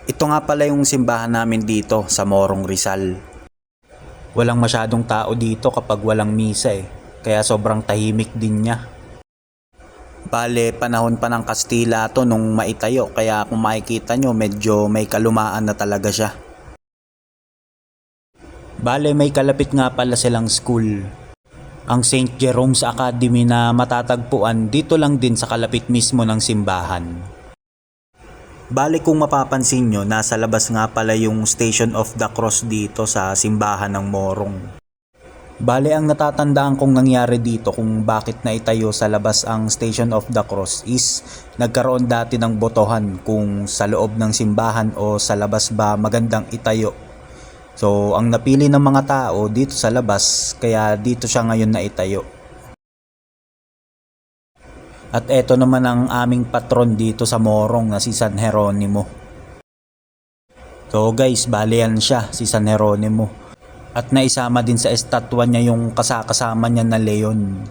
Ito nga pala yung simbahan namin dito sa Morong Rizal. Walang masyadong tao dito kapag walang misa kaya sobrang tahimik din niya. Bale, panahon pa ng Kastila to nung maitayo, kaya kung makikita nyo medyo may kalumaan na talaga siya. Bale, may kalapit nga pala silang school. Ang St. Jerome's Academy na matatagpuan dito lang din sa kalapit mismo ng simbahan. Bale, kung mapapansin nyo, nasa labas nga pala yung Station of the Cross dito sa simbahan ng Morong. Bale, ang natatandaan kong nangyari dito kung bakit naitayo sa labas ang Station of the Cross is nagkaroon dati ng botohan kung sa loob ng simbahan o sa labas ba magandang itayo. So, ang napili ng mga tao dito sa labas, kaya dito siya ngayon naitayo. At eto naman ang aming patron dito sa Morong na si San Jeronimo. So guys, bale yan siya, si San Jeronimo. At naisama din sa estatwa niya yung kasama niya na leon.